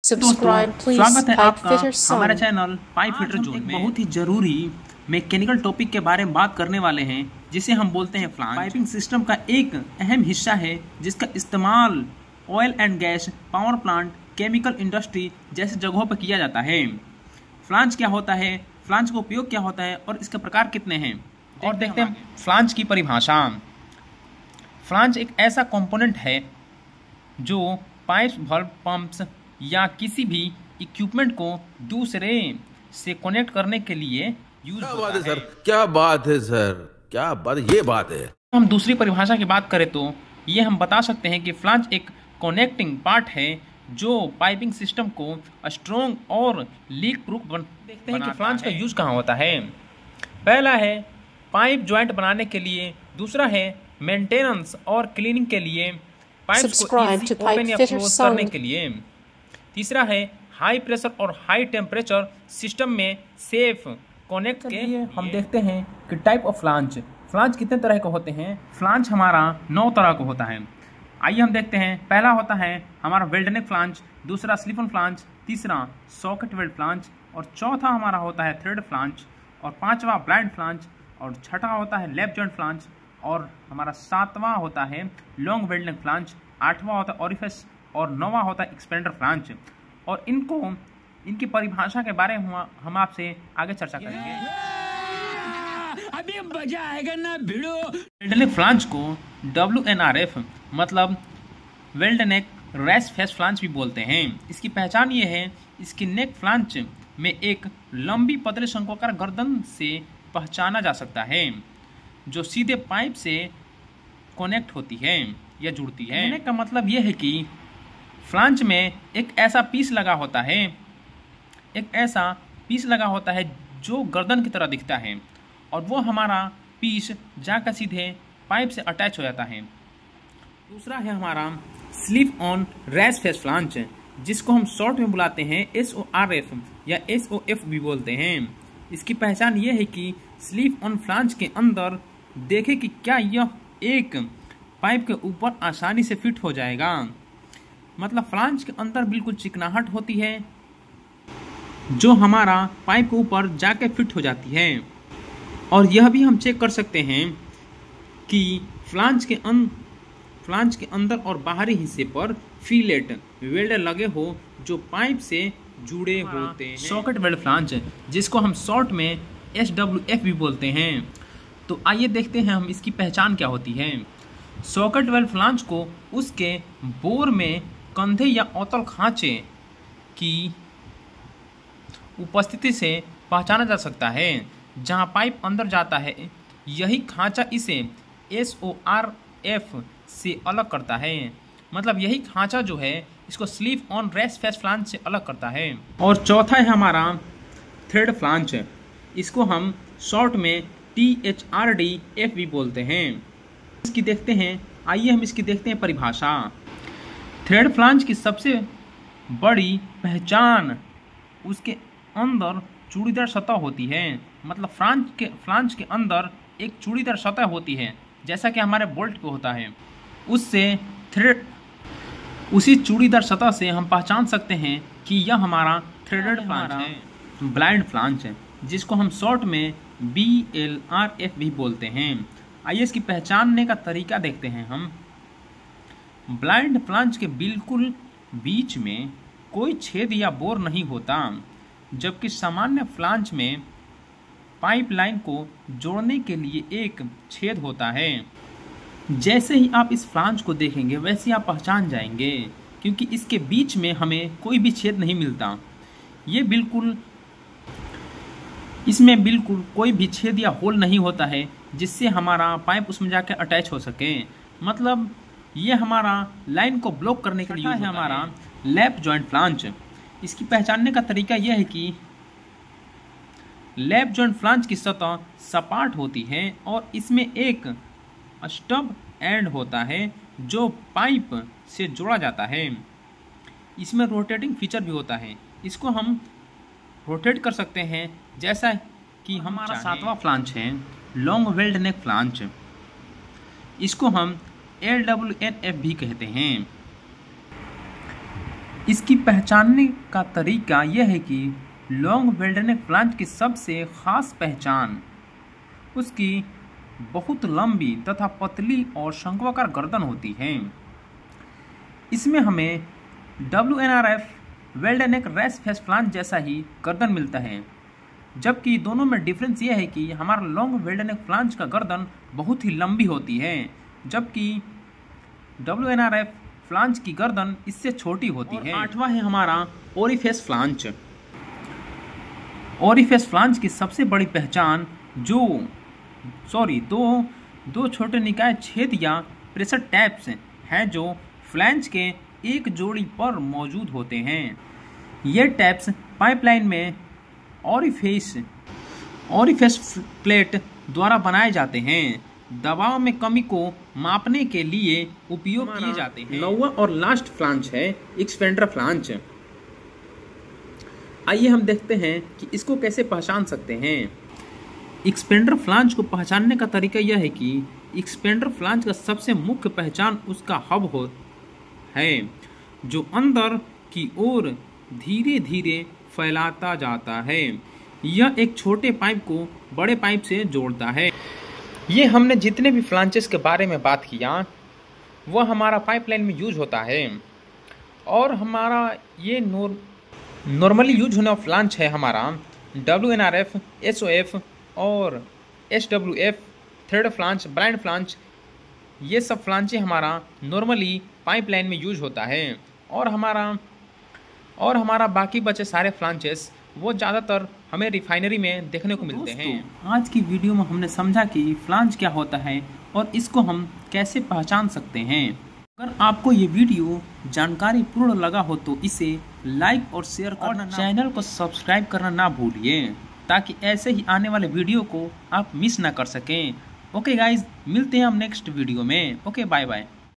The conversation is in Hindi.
Subscribe, दोस्तों please. स्वागत है Pipe आपका Fitter हमारे Song. Channel pipe fitter zone में। बहुत ही जरूरी मैकेनिकल टॉपिक के बारे में बात करने वाले हैं जिसे हम बोलते हैं फ्लांज। पाइपिंग सिस्टम का एक अहम हिस्सा है जिसका इस्तेमाल oil and gas, power plant, chemical industry जैसे जगहों पर किया जाता है। फ्लांज क्या होता है, फ्लांज का उपयोग क्या होता है और इसके प्रकार कितने हैं, और देखते हैं फ्लांज की परिभाषा। फ्लांज एक ऐसा कंपोनेंट है जो पाइप्स, वाल्व, पंप्स या किसी भी इक्विपमेंट को दूसरे से कनेक्ट करने के लिए यूज होता है। सर क्या बात है सर, क्या बात, ये बात है। हम दूसरी परिभाषा की बात करें तो ये हम बता सकते हैं कि फ्लांज एक कनेक्टिंग पार्ट है जो पाइपिंग सिस्टम को स्ट्रॉन्ग और लीक प्रूफ देखते हैं कि फ्लांज का यूज कहाँ होता है। पहला है पाइप जॉइंट बनाने के लिए, दूसरा है मेंटेनेंस और क्लीनिंग के लिए, पाइप्स को इजी ओपन या क्लोज करने के लिए, तीसरा है हाई प्रेशर और हाई टेम्परेचर सिस्टम में सेफ कनेक्ट के लिए। हम देखते हैं कि टाइप ऑफ फ्लांज कितने तरह के होते हैं। फ्लांज हमारा 9 तरह का होता है। आइए हम देखते हैं। पहला होता है हमारा वेल्ड नेक फ्लांज, दूसरा स्लिप ऑन फ्लांज, तीसरा सॉकेट वेल्ड फ्लांज, और चौथा हमारा होता है थ्रेड फ्लांज, और पांचवा ब्लाइंड फ्लांज, और छठा होता है लैप जॉइंट फ्लांज, और हमारा सातवां होता है लॉन्ग वेल्ड नेक फ्लांज, आठवां होता है ओरिफिस, और नौवां होता है एक्सपेंडर फ्लांज। और इनकी परिभाषा के बारे में हम आपसे आगे चर्चा करेंगे। अभी मजा आएगा ना भिड़ो। वेल्ड नेक फ्लांज को WNRF मतलब वेल्ड नेक रेस्ट फेस फ्लांज भी बोलते हैं। इसकी पहचान ये है, इसकी नेक फ्लांज में एक लंबी पतले शंक्वाकार गर्दन से पहचाना जा सकता है जो सीधे पाइप से कनेक्ट होती है या जुड़ती है। कहने का मतलब यह है कि फ्लांज में एक ऐसा पीस लगा होता है, जो गर्दन की तरह दिखता है, और वो हमारा पीस जाकर सीधे पाइप से अटैच हो जाता है। दूसरा है हमारा slip on rest face flange, जिसको हम शॉर्ट में बुलाते हैं SORF या SOF भी बोलते हैं। इसकी पहचान यह है कि स्लिप ऑन फ्लांज के अंदर देखें कि क्या यह एक पाइप के ऊपर आसानी से फिट हो जाएगा। मतलब फ्लांज के अंदर बिल्कुल चिकनाहट होती है जो हमारा पाइप के ऊपर जाके फिट हो जाती है। और यह भी हम चेक कर सकते हैं कि फ्लांज के अंदर और बाहरी हिस्से पर फिलेट वेल्ड लगे हो जो पाइप से जुड़े होते हैं। सॉकेट वेल्ड फ्लांज, जिसको हम शॉर्ट में SWF भी बोलते हैं। तो आइए देखते हैं हम इसकी पहचान क्या होती है। सॉकेट वेल्ड फ्लांज को उसके बोर में कंधे या औतल खांचे की उपस्थिति से पहचाना जा सकता है। जहां पाइप अंदर जाता है, यही खांचा इसे SORF से अलग करता है। मतलब यही खांचा जो है इसको slip on rest face flange से अलग करता है। और चौथा है हमारा थ्रेड फ्लांज, इसको हम शॉर्ट में THRDF भी बोलते हैं। इसकी देखते हैं, आइए हम इसकी देखते हैं परिभाषा। थ्रेड फ्लांज की सबसे बड़ी पहचान उसके अंदर चूड़ीदार सतह होती है। मतलब फ्लांज के अंदर एक चूड़ीदार सतह होती है, जैसा कि हमारे बोल्ट पे होता है। उसी चूड़ीदार सतह से हम पहचान सकते हैं कि यह हमारा थ्रेडेड फ्लांज है। ब्लाइंड फ्लांज है, जिसको हम शॉर्ट में BLRF भी बोलते हैं। आइए इसकी पहचानने का तरीका देखते हैं हम। ब्लाइंड फ्लांज के बिल्कुल बीच में कोई छेद या बोर नहीं होता, जबकि सामान्य फ्लांज में पाइपलाइन को जोड़ने के लिए एक छेद होता है। जैसे ही आप इस फ्लांज को देखेंगे वैसे आप पहचान जाएंगे, क्योंकि इसके बीच में हमें कोई भी छेद नहीं मिलता। इसमें बिल्कुल कोई भी छेद या होल नहीं होता है जिससे हमारा पाइप उसमें जाकर अटैच हो सके। मतलब ये हमारा लाइन को ब्लॉक करने के लिए है हमारा लैप जॉइंट फ्लांज। इसकी पहचानने का तरीका यह है कि लैप जॉइंट फ्लांज की सतह सपाट होती है और इसमें एक स्टब एंड होता है जो पाइप से जोड़ा जाता है। इसमें रोटेटिंग फीचर भी होता है, इसको हम रोटेट कर सकते हैं जैसा कि हमारा सातवां फ्लांज है लॉन्ग वेल्ड नेक फ्लांज। इसको हम LWNF भी कहते हैं। इसकी पहचानने का तरीका यह है कि लॉन्ग वेल्डनेक फ्लांज की सबसे खास पहचान उसकी बहुत लंबी तथा पतली और शंक्वाकार गर्दन होती है। इसमें हमें WNRF वेल्डनेक रेस फेस फ्लांज जैसा ही गर्दन मिलता है, जबकि दोनों में डिफरेंस यह है कि हमारा लॉन्ग वेल्डनेक फ्लांज का गर्दन बहुत ही लंबी होती है, जबकि WNRF फ्लांज की गर्दन इससे छोटी होती है। आठवां है हमारा ओरिफेस फ्लांज। ओरिफेस फ्लांज की सबसे बड़ी पहचान दो छोटे निकाय छेद या प्रेशर टैप्स हैं जो फ्लैंज के एक जोड़ी पर मौजूद होते हैं। ये टैप्स पाइपलाइन में ओरिफेस प्लेट द्वारा बनाए जाते हैं। दबाव में कमी को मापने के लिए उपयोग किए जाते हैं। नौवां और लास्ट फ्लांज है एक्सपेंडर फ्लांज। आइए हम देखते हैं कि इसको कैसे पहचान सकते हैं। एक्सपेंडर फ्लांज को पहचानने का तरीका यह है कि एक्सपेंडर फ्लांज का सबसे मुख्य पहचान उसका हब है जो अंदर की ओर धीरे धीरे फैलाता जाता है। यह एक छोटे पाइप को बड़े पाइप से जोड़ता है। ये हमने जितने भी फ्लांचेस के बारे में बात किया वह हमारा पाइपलाइन में यूज होता है, और हमारा ये नॉर्मली यूज होने वाला फ्लांच है हमारा WNRF, SOF और SWF, thread flange, blind flange. ये सब फ्लांचे हमारा नॉर्मली पाइपलाइन में यूज होता है, और हमारा बाकी बचे सारे फ्लांचेस वो ज़्यादातर हमें रिफाइनरी में देखने को मिलते हैं। आज की वीडियो में हमने समझा कि फ्लांज क्या होता है और इसको हम कैसे पहचान सकते हैं। अगर आपको ये वीडियो जानकारी पूर्ण लगा हो तो इसे लाइक और शेयर करना और चैनल को सब्सक्राइब करना ना भूलिए, ताकि ऐसे ही आने वाले वीडियो को आप मिस ना कर सकें। ओके गाइज, मिलते हैं हम नेक्स्ट वीडियो में। Okay, bye bye.